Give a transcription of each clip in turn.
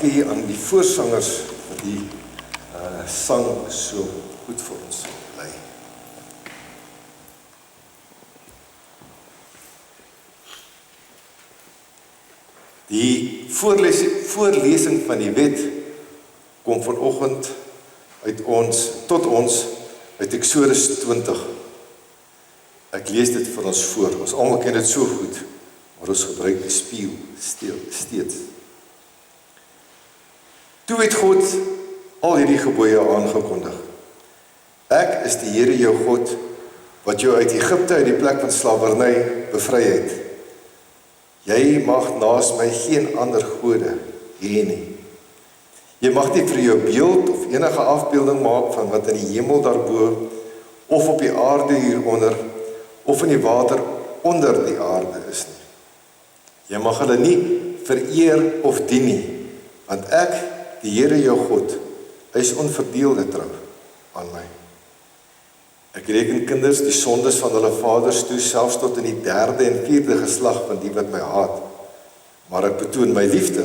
dankie aan die voorsangers vir die sang so goed vir ons lei. Die voorlesing van die wet kom vanoggend tot ons uit Eksodus 20. Ek lees dit vir ons voor. Ons almal ken dit so goed, maar ons gebruik die spieël steeds. Toe het God al hierdie gebooie aangekondig. Ek is die Here jou God, wat jou uit Egipte uit die plek van slawerny bevry het. Jy mag naas my geen ander gode hê nie. Jy mag nie vir jou beeld of enige afbeelding maak van wat in die hemel daarbo, of op die aarde hieronder, of in die water onder die aarde is nie. Jy mag hulle nie vereer of dien nie, want ek, die Here jou God, is onverdeelde trou aan my. Ek reken kinders die sondes van hulle vaders toe, selfs tot in die 3de en 4de geslag van die wat my haat. Maar ek betoon my liefde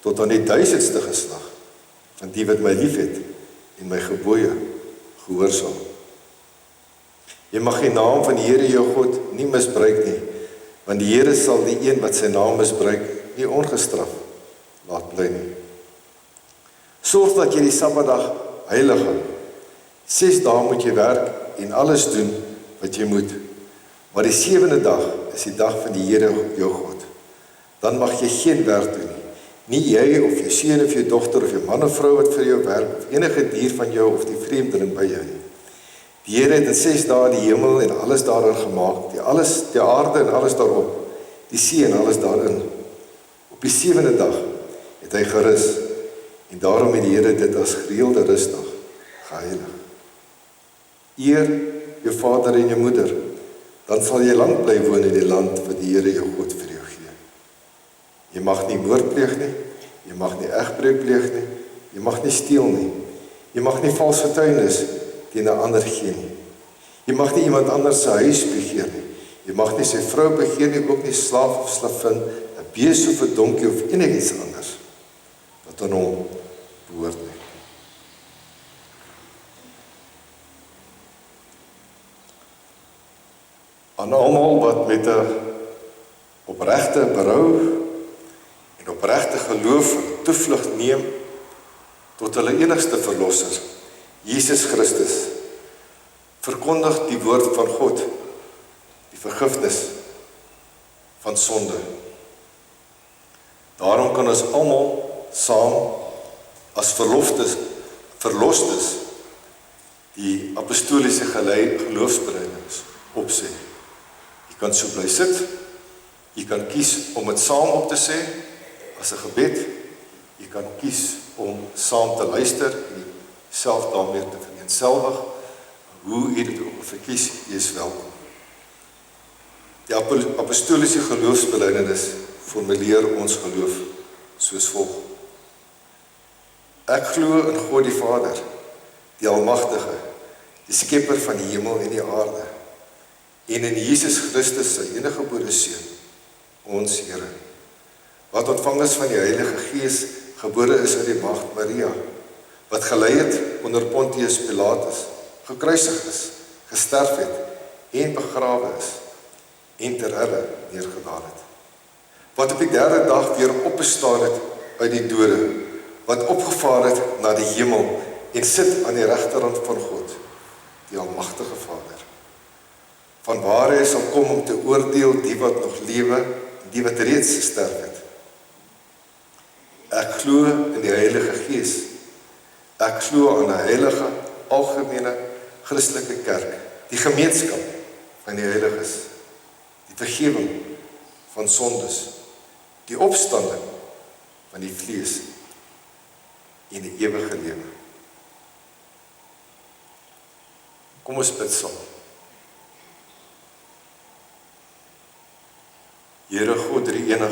tot aan die 1000ste geslag van die wat my liefhet en my gebooie gehoorsaam. Jy mag die naam van die Here jou God nie misbruik nie, want die Here sal die een wat sy naam misbruik nie ongestraf laat bly nie. Sorg dat jy die Sabbatdag heilig hou. 6 dae moet jy werk en alles doen wat jy moet. Maar die 7de dag is die dag van die Here jou God. Dan mag jy geen werk doen nie. Nie jy of jou seun of jou dogter of jou man of vrou wat vir jou werk, of enige dier van jou of die vreemdeling by jou nie. Die Here het in 6 dae die hemel en alles daarin gemaak, die aarde en alles daarop, die see en alles daarin. Op die 7de dag het hy gerus, en daarom het die Here dit as gereelde rusdag geheilig. Eer jou vader en jou moeder, dan sal jy lank bly woon in die land wat die Here jou God vir jou gee. Jy mag nie moord pleeg nie, jy mag nie egbreuk pleeg nie, jy mag nie steel nie, jy mag nie vals getuienis teen 'n ander gee nie. Jy mag nie iemand anders se huis begeer nie, jy mag nie sy vrou begeer nie, ook nie slaaf of slavin, 'n bees of 'n donkie of enigiets anders wat aan hom behoort nie. Aan almal wat met 'n opregte berou en opregte geloof toevlug neem tot hulle enigste verlosser, Jesus Christus, verkondig die woord van God, die vergifnis van sonde. Daarom kan ons almal saam as verlostes die apostoliese geloofsbelijdenis opsê. Jy kan so bly sit, jy kan kies om dit saam op te sê as 'n gebed, jy kan kies om saam te luister en self daarmee te vereenselwig. Hoe jy dit ook verkies, jy is welkom. Die apostoliese geloofsbelijdenis formuleer ons geloof soos volg. Ek glo in God die Vader, die Almagtige, die skepper van die hemel en die aarde, en in Jesus Christus sy eniggebore Seun, ons Here, wat ontvang is van die Heilige Gees, gebore is uit die maagd Maria, wat gelei het onder Pontius Pilatus, gekruisig is, gesterf het en begrawe is, en ter helle neergedaal het, wat op die 3de dag weer opgestaan het uit die dode, wat opgevaar het na die hemel en sit aan die regterhand van God, die Almagtige Vader, van waar hy sal kom om te oordeel die wat nog lewe en die wat reeds gesterf het. Ek glo in die Heilige Gees. Ek glo aan 'n heilige, algemene, Christelike kerk, die gemeenskap van die heiliges, die vergifnis van sondes, die opstanding van die vlees en die ewige lewe. Kom ons bid saam. Here God, drie enig,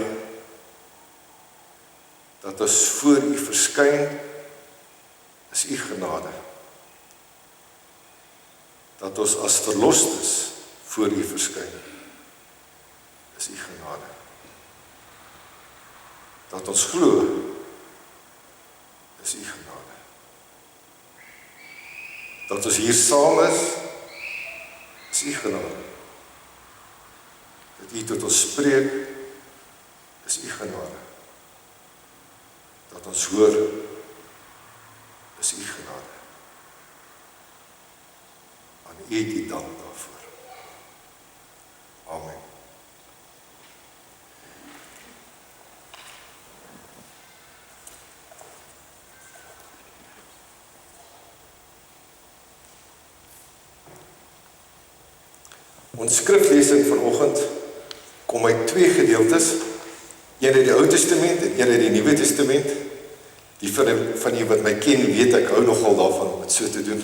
dat ons voor U verskyn, is U genade. Dat ons as verlostes voor U verskyn, is U genade. Dat ons glo is u genade. Dat ons hier saam is u genade. Dat u tot ons spreek, is u genade. Dat ons hoor, is u genade. Aan u die dank daarvoor. Amen. Ons skriflesing vanoggend kom uit twee gedeeltes, een uit die Ou Testament en een uit die Nuwe Testament. Die van die wat my ken, weet ek hou nogal daarvan om dit so te doen.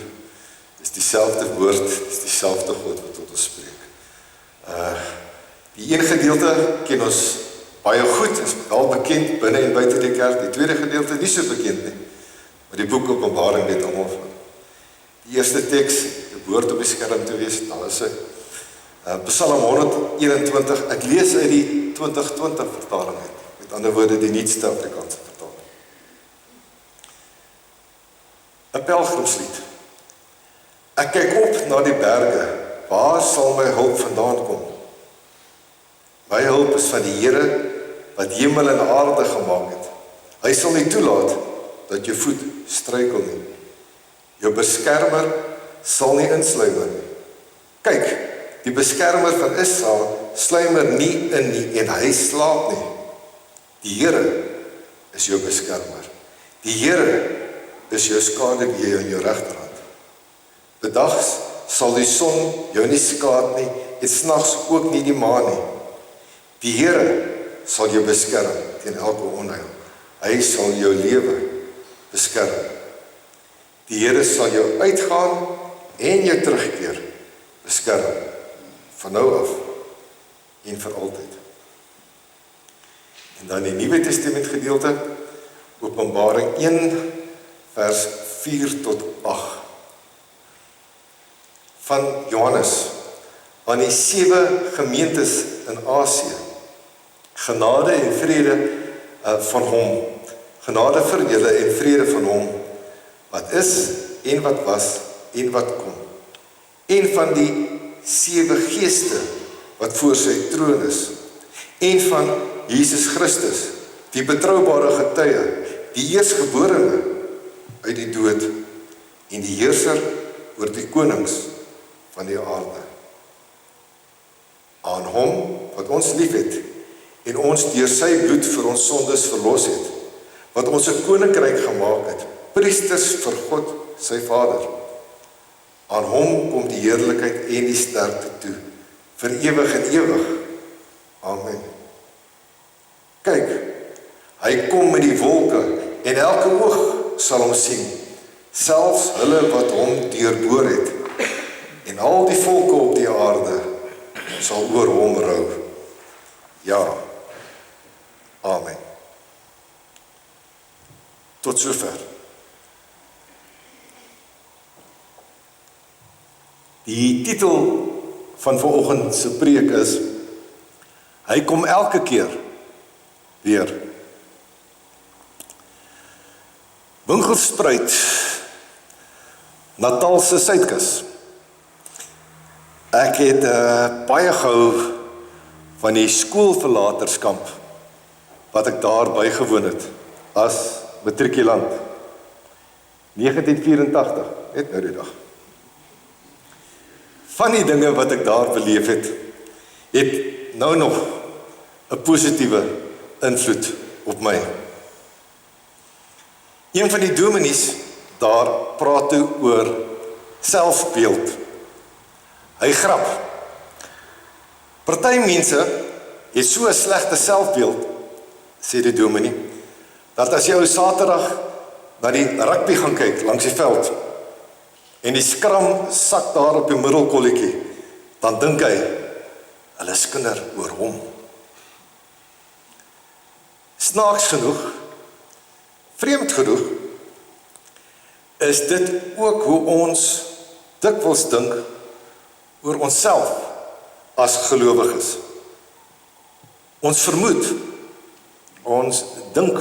Dis dieselfde woord, dis dieselfde God wat tot ons spreek. Die een gedeelte ken ons baie goed, is wel bekend binne en buite die kerk. Die tweede gedeelte nie so bekend nie, maar die boek Openbaring weet almal van. Die eerste teks, die woord op die skerm te wees, daar is hy. Psalm 121, ek lees uit die 2020 vertaling uit, met ander woorde die nuutste Afrikaanse vertaling. 'n pelgrimslied. Ek kyk op na die berge, waar sal my hulp vandaan kom? My hulp is van die Here, wat hemel en aarde gemaak het. Hy sal nie toelaat, dat jou voet struikel nie. Jou beskermer sal nie insluimer nie. Kyk, die beskermer van Israel sluimer nie in nie en hy slaap nie. Die Here is jou beskermer. Die Here is jou skaduwee aan jou regterhand. Bedags sal die son jou nie skaad nie en snags ook nie die maan nie. Die Here sal jou beskerm teen elke onheil. Hy sal jou lewe beskerm. Die Here sal jou uitgaan en jou terugkeer beskerm. Van nou af en vir altyd. En dan die Nuwe Testament gedeelte, Openbaring 1 vers 4 tot 8. Van Johannes aan die 7 gemeentes in Asië. Genade en vrede van hom. Genade vir julle en vrede van hom, wat is en wat was en wat kom. En van die 7 geeste wat voor sy troon is, en van Jesus Christus, die betroubare getuie, die eerstgeborene uit die dood, en die heerser oor die konings van die aarde. Aan hom wat ons lief het, en ons deur sy bloed vir ons sondes verlos het, wat ons 'n koninkryk gemaak het, priesters vir God sy Vader. Aan hom kom die heerlikheid en die sterkte toe, vir ewig en ewig. Amen. Kyk, hy kom met die wolke, en elke oog sal hom sien, selfs hulle wat hom deurboor het, en al die volke op die aarde sal oor hom rou. Ja, amen. Tot sover. Die titel van vanoggend se preek is, hy kom elke keer weer. Winkelspruit, Natalse Suidkus. Ek het baie gehou van die skoolverlaterskamp wat ek daar bygewoon het as matrikulant. 1984, net nou die dag. Van die dinge wat ek daar beleef het nou nog 'n positiewe invloed op my. Een van die dominees daar praat toe oor selfbeeld. Hy grap. Party mense het so 'n slegte selfbeeld, sê die dominee, dat as jy ou Saterdag na die rugby gaan kyk langs die veld en die skram sak daar op die middelkolletjie, dan dink hy, hulle skinder oor hom. Snaaks genoeg, vreemd genoeg, is dit ook hoe ons dikwels dink oor onsself as gelowiges. Ons vermoed, ons dink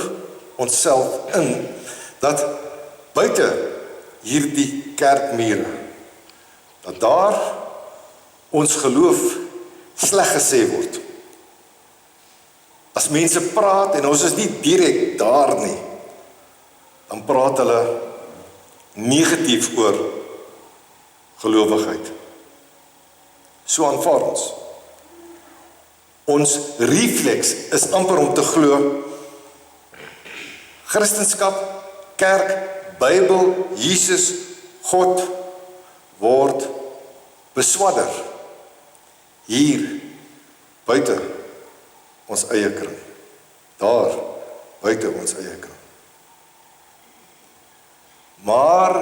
onsself in, dat buite hierdie kerkmure, dat daar ons geloof sleg gesê word. As mense praat, en ons is nie direk daar nie, dan praat hulle negatief oor gelowigheid. So aanvaar ons. Ons reflex is amper om te glo, Christendom, kerk, Bybel, Jesus, God, word beswadder. Hier, buite ons eie kring. Daar, buite ons eie kring. Maar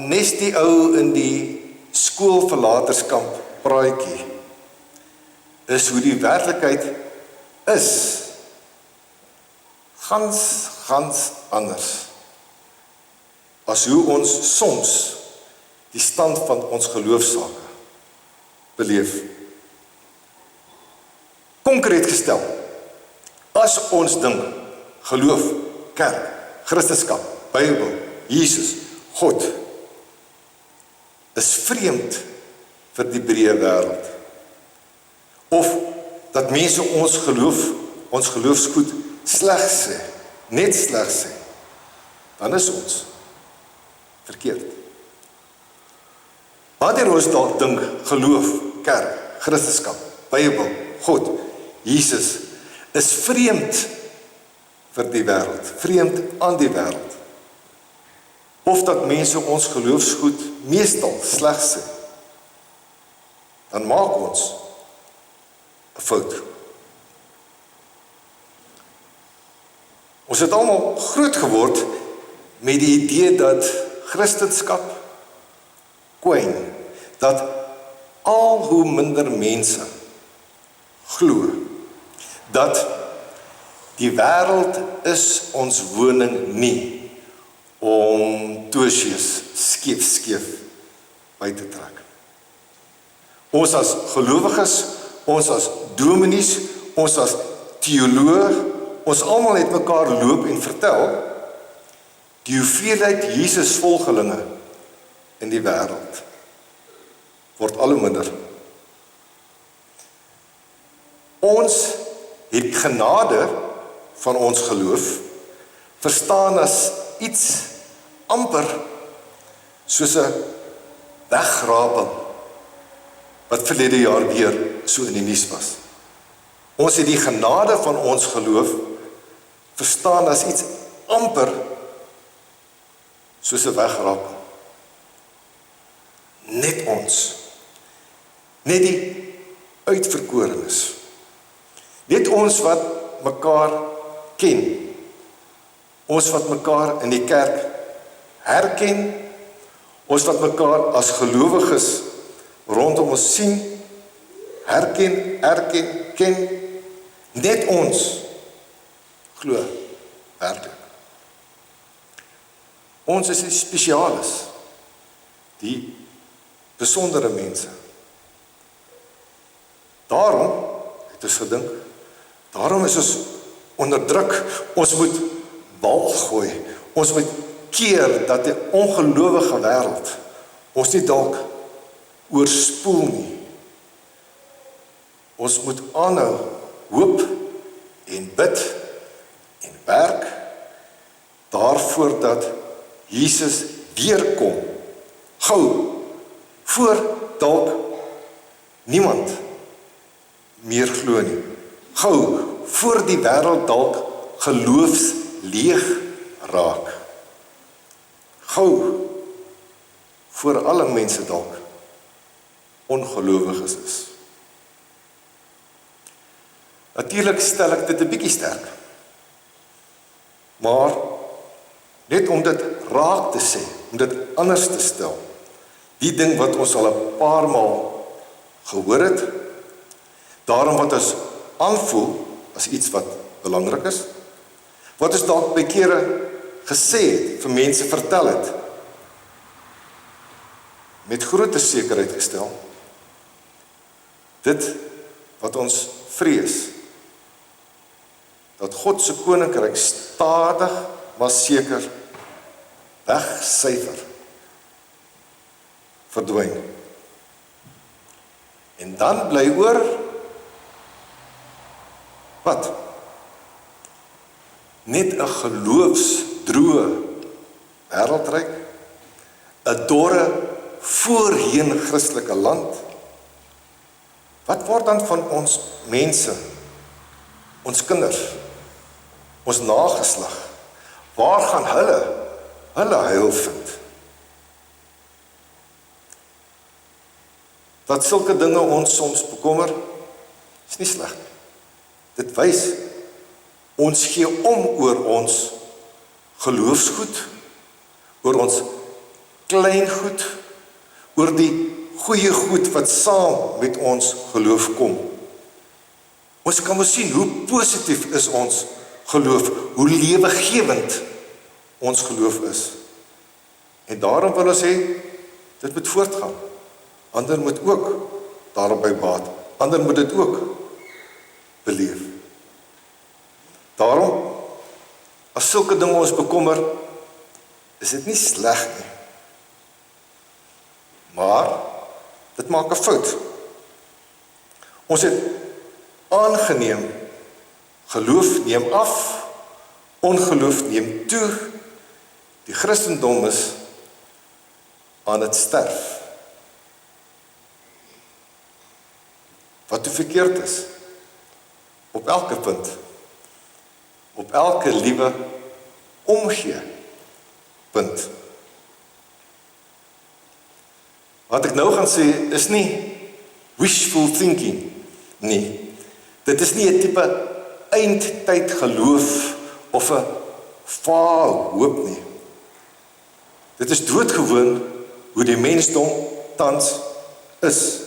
nes die ou in die skoolverlaterskamp praatjie, is hoe die werklikheid is, gans anders, as hoe ons soms die stand van ons geloofsake beleef. Konkreet gestel, as ons dink, geloof, kerk, Christendom, Bybel, Jesus, God, is vreemd vir die breë wêreld. Of dat mense ons geloofsgoed sleg sê, net sleg sê, dan is ons verkeerd. Wanneer ons dalk dink, geloof, kerk, Christendom, Bybel, God, Jesus, is vreemd vir die wêreld, vreemd aan die wêreld. Of dat mense ons geloofsgoed meestal sleg sê, dan maak ons 'n fout. Ons het almal groot geword met die idee dat Christendom kwyn, dat al hoe minder mense glo, dat die wêreld is ons woning nie, om toosies skeef by te trek. Ons as gelowiges, ons as dominees, ons as teoloog, ons almal het mekaar loop en vertel, die hoeveelheid Jesus volgelinge in die wêreld word al hoe minder. Ons het genade van ons geloof verstaan as iets amper soos 'n wegraping wat verlede jaar weer so in die nuus was. Ons het die genade van ons geloof verstaan as iets amper soos 'n wegraping. Net ons, net die uitverkorenes, net ons wat mekaar ken, ons wat mekaar in die kerk herken, ons wat mekaar as gelowiges rondom ons sien, herken, ken, net ons glo werklik. Ons is die spesialis, die besondere mense. Daarom het ons gedink, daarom is ons onderdruk, ons moet bal gooi, ons moet keer dat die ongelowige wêreld ons nie dalk oorspoel nie. Ons moet aanhou hoop en bid en werk daarvoor dat Jesus weer kom, gou, voor dalk niemand meer glo nie. Gou, voor die wêreld dalk geloofsleeg raak. Gou, voor alle mense dalk ongelowiges is. Natuurlik stel ek dit 'n bietjie sterk. Maar net om dit raak te sê, om dit anders te stel, die ding wat ons al 'n paar maal gehoor het, daarom wat ons aanvoel as iets wat belangrik is, wat ons dalk by kere gesê het, vir mense vertel het, met groot sekerheid gestel, dit wat ons vrees, dat God se koninkryk stadig maar seker wegsyfer, verdwyn. En dan bly oor, wat? Net 'n geloofsdroë wêreldryk, 'n dorre, voorheen Christelike land. Wat word dan van ons mense, ons kinders, ons nageslag? Waar gaan hulle heil vind? Dat sulke dinge ons soms bekommer, is nie sleg nie. Dit wys, ons gee om oor ons geloofsgoed, oor ons klein goed, oor die goeie goed wat saam met ons geloof kom. Ons kan mos sien hoe positief is ons geloof, hoe lewegewend ons geloof is. En daarom wil ons sê, dit moet voortgaan. Ander moet ook daarby baat. Ander moet dit ook beleef. Daarom, as sulke dinge ons bekommer, is dit nie sleg nie. Maar, dit maak 'n fout. Ons het aangeneem, geloof neem af, ongeloof neem toe, die Christendom is aan het sterf. Wat toe verkeerd is, op elke punt, op elke liewe omgee punt. Wat ek nou gaan sê, is nie wishful thinking nie. Dit is nie 'n tipe eindtyd geloof of 'n vaal hoop nie. Dit is doodgewoon hoe die mensdom tans is.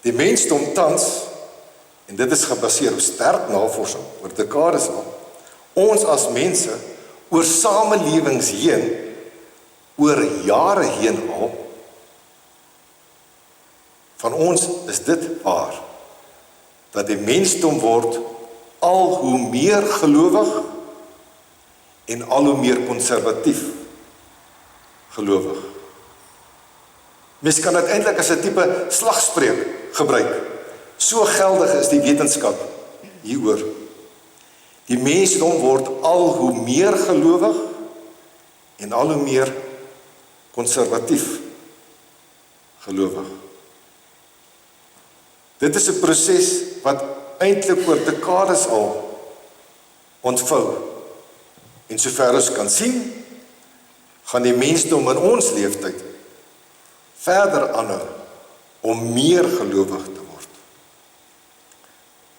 Die mensdom tans, en dit is gebaseer op sterk navorsing oor dekades al, ons as mense oor samelewings heen, oor jare heen al, van ons is dit waar, dat die mensdom word al hoe meer gelowig en al hoe meer konservatief gelowig. Mens kan dit eintlik as 'n tipe slagspreuk gebruik. So geldig is die wetenskap hieroor. Die mensdom word al hoe meer gelowig en al hoe meer konservatief gelowig. Dit is 'n proses wat eintlik oor dekades al ontvou. En sover ons kan sien, gaan die mensdom in ons leeftyd verder aanhou om meer gelowig te word.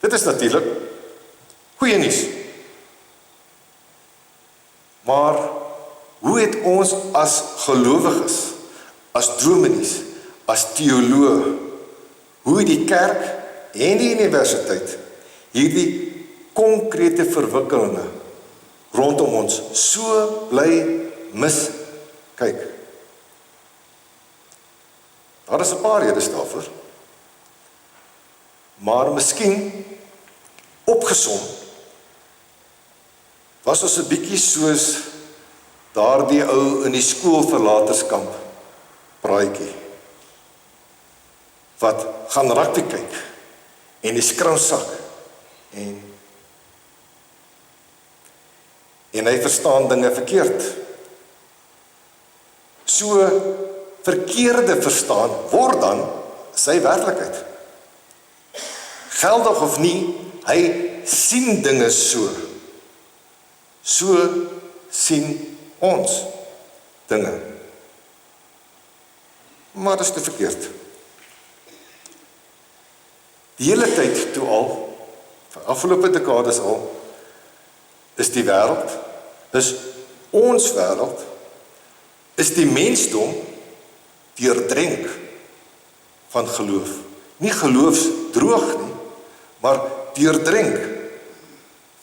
Dit is natuurlik goeie nuus. Maar hoe het ons as gelowiges, as dominees, as teoloë, hoe die kerk en die universiteit hierdie konkrete verwikkelinge rondom ons so bly miskyk? Daar is 'n paar redes daarvoor. Maar miskien opgesom was ons 'n bietjie soos daardie ou in die skoolverlaterskamp praatjie wat gaan rugby kyk en die skrousak en hy verstaan dinge verkeerd. So verkeerde verstaan word dan sy werklikheid. Geldig of nie, hy sien dinge so. So sien ons dinge. Maar dit is te verkeerd. Die hele tyd toe al, vir afgelope dekades al, is die wêreld, is ons wêreld, is die mensdom deurdrenk van geloof. Nie geloofsdroog nie, maar deurdrenk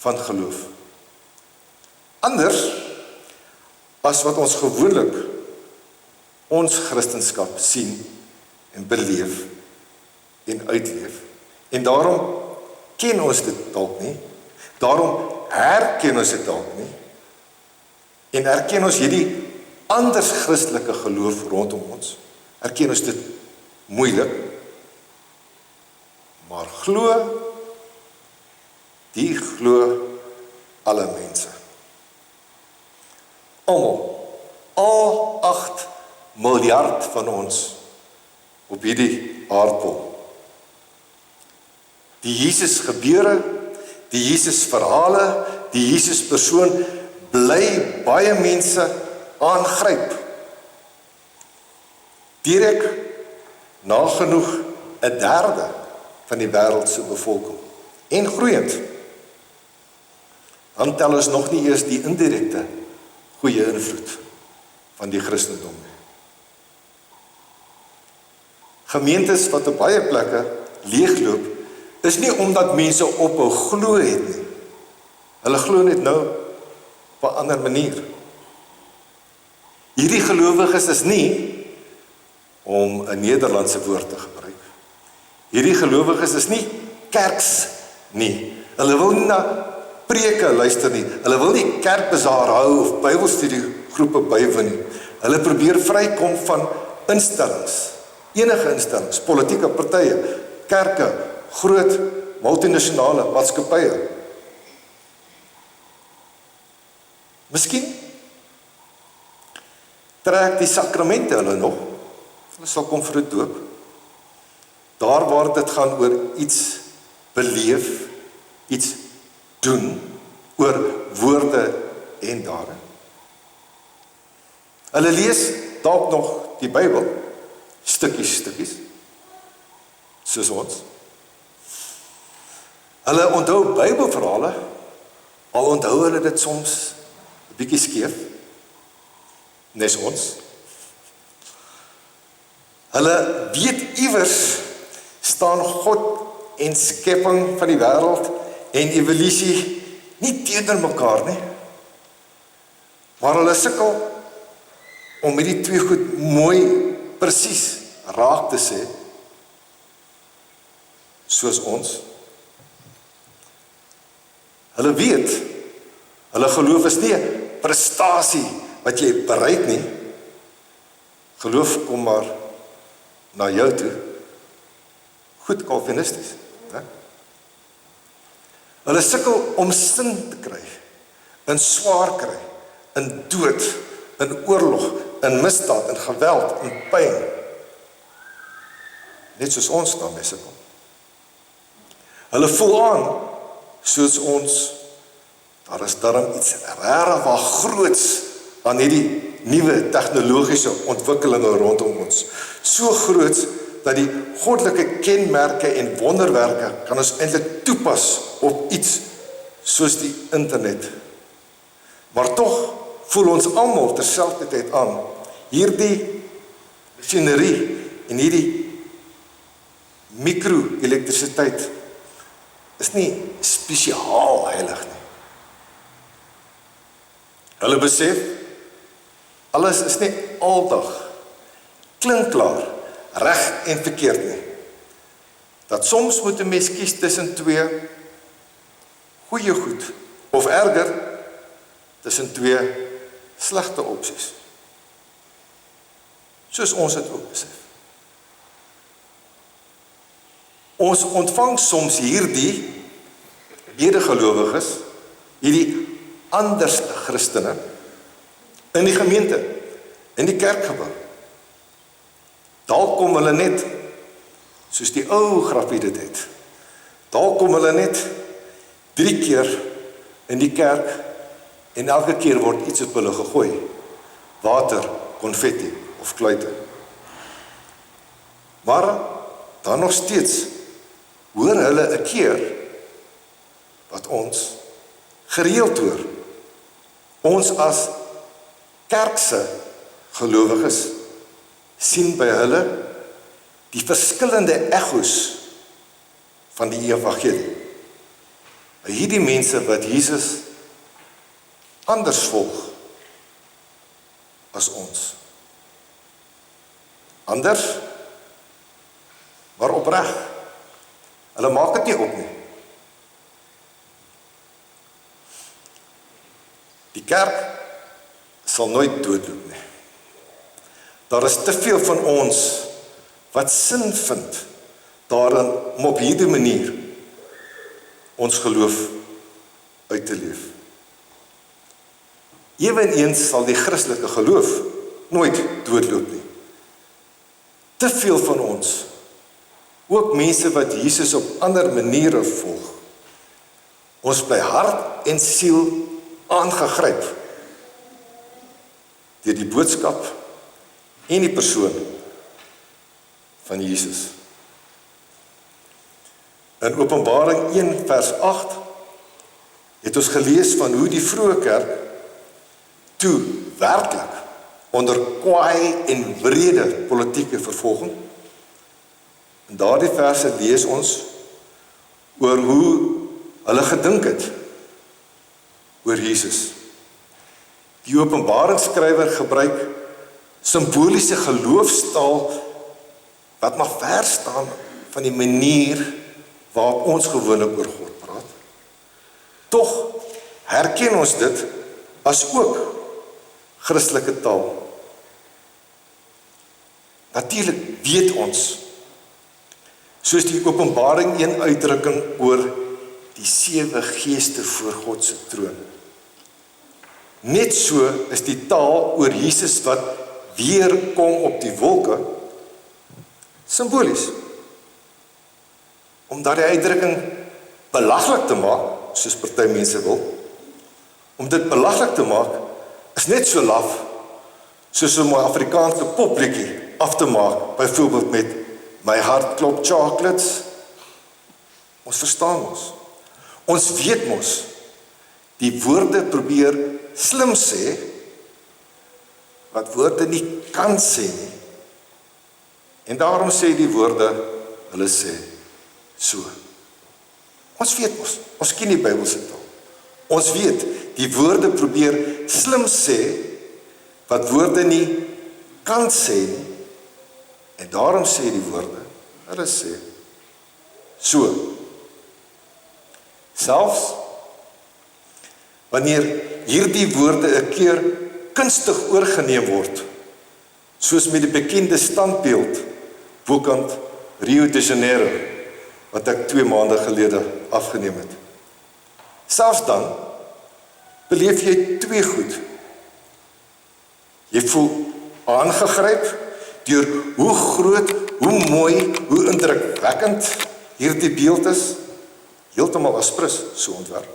van geloof. Anders as wat ons gewoonlik ons Christendom sien en beleef en uitleef. En daarom ken ons dit dalk nie, daarom herken ons dit dalk nie, En erken ons hierdie anders Christelike geloof rondom ons, erken ons dit moeilik, maar die glo alle mense. Almal, al 8 miljard van ons op hierdie aardbol. Die Jesus gebeure, die Jesus verhale, die Jesus persoon bly baie mense aangryp. Direk nagenoeg 1/3 van die wêreld se bevolking en groeiend. Dan tel ons nog nie eers die indirekte goeie invloed van die Christendom nie. Gemeentes wat op baie plekke leegloop, is nie omdat mense ophou glo het nie. Hulle glo net nou op 'n ander manier. Hierdie gelowiges is nie, om 'n Nederlandse woord te gebruik, hierdie gelowiges is nie kerks nie. Hulle wil nie na preke luister nie. Hulle wil nie kerkbazaar hou of Bybelstudiegroepe bywoon nie. Hulle probeer vrykom van instellings, enige instellings, politieke partye, kerke, groot multinasionale maatskappye. Miskien trek die sakramente hulle nog. Hulle sal kom vir 'n doop. Daar waar dit gaan oor iets beleef, iets doen, oor woorde en dade. Hulle lees dalk nog die Bybel, stukkies, soos ons. Hulle onthou Bybelverhale, al onthou hulle dit soms 'n bietjie skeef, nes ons. Hulle weet iewers staan God en skepping van die wêreld en evolusie nie teenoor mekaar nie. Maar hulle sukkel om hierdie twee goed mooi presies raak te sê, soos ons. Hulle weet, hulle geloof is nie 'n prestasie wat jy bereik nie. Geloof kom maar na jou toe. Goed Calvinisties. Hulle sukkel om sin te kry, in swaar kry, in dood, in oorlog, in misdaad, in geweld, in pyn. Net soos ons daarmee sukkel. Hulle voel aan, soos ons, daar is darm iets regtig wat groots aan hierdie nuwe tegnologiese ontwikkelinge rondom ons. So groots dat die goddelike kenmerke en wonderwerke kan ons eintlik toepas op iets soos die internet. Maar tog voel ons almal terselfdertyd aan, hierdie masjinerie en hierdie mikro-elektrisiteit is nie spesiaal heilig nie. Hulle besef, alles is nie aldag klinkklaar, reg en verkeerd nie. Dat soms moet 'n mens kies tussen twee goeie goed, of erger, tussen twee slegte opsies. Soos ons dit ook besef. Ons ontvang soms hierdie medegelowiges, hierdie anderste Christene, in die gemeente, in die kerkgebou. Dalk kom hulle net, soos die ou grappie dit het, dalk kom hulle net 3 keer in die kerk, en elke keer word iets op hulle gegooi, water, konfetti of kluite. Maar dan nog steeds hoor hulle 'n keer wat ons gereeld hoor. Ons as kerkse gelowiges sien by hulle die verskillende echos van die evangelie. By hierdie mense wat Jesus anders volg as ons. Anders, maar opreg. Hulle maak dit nie op nie. Die kerk sal nooit doodloop nie. Daar is te veel van ons wat sin vind daarin om op hierdie manier ons geloof uit te leef. Eweneens sal die Christelike geloof nooit doodloop nie. Te veel van ons, ook mense wat Jesus op ander maniere volg, ons bly hart en siel aangegryp deur die boodskap en die persoon van Jesus. In Openbaring 1 vers 8 het ons gelees van hoe die vroeë kerk toe werklik onder kwaai en wrede politieke vervolging. In daardie verse lees ons oor hoe hulle gedink het oor Jesus. Die Openbaringsskrywer gebruik simboliese geloofstaal wat maar ver staan van die manier waarop ons gewoonlik oor God praat. Tog herken ons dit as ook Christelike taal. Natuurlik weet ons, soos die Openbaring 1 uitdrukking oor die 7 geeste voor God se troon. Net so is die taal oor Jesus wat weer kom op die wolke simbolies. Om daardie uitdrukking belaglik te maak, soos party mense wil, om dit belaglik te maak, is net so laf, soos om 'n Afrikaanse popliedjie af te maak, byvoorbeeld met My hart klop chocolates. Ons verstaan ons. Ons weet mos, die woorde probeer slim sê, wat woorde nie kan sê nie. En daarom sê die woorde, hulle sê so. Ons weet mos, ons ken die Bybelse taal. Ons weet, die woorde probeer slim sê, wat woorde nie kan sê nie. En daarom sê die woorde, hulle sê so. Selfs wanneer hierdie woorde 'n keer kunstig oorgeneem word, soos met die bekende standbeeld bokant Rio de Janeiro, wat ek 2 maande gelede afgeneem het. Selfs dan beleef jy 2 goed. Jy voel aangegryp deur hoe groot, hoe mooi, hoe indrukwekkend hierdie beeld is, heeltemal aspres so ontwerp.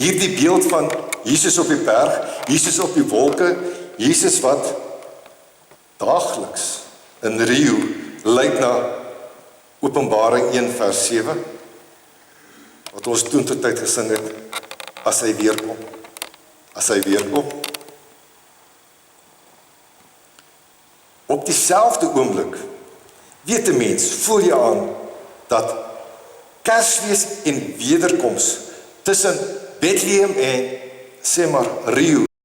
Hierdie beeld van Jesus op die berg, Jesus op die wolke, Jesus wat daagliks in Rio lyk na Openbaring 1 vers 7, wat ons toen tot tyd gesing het, as hy weerkom, as hy weerkom. Op dieselfde oomblik, weet 'n mens, voel jy aan, dat Kersfees en wederkoms tussen Bethlehem en, sê maar, Rio,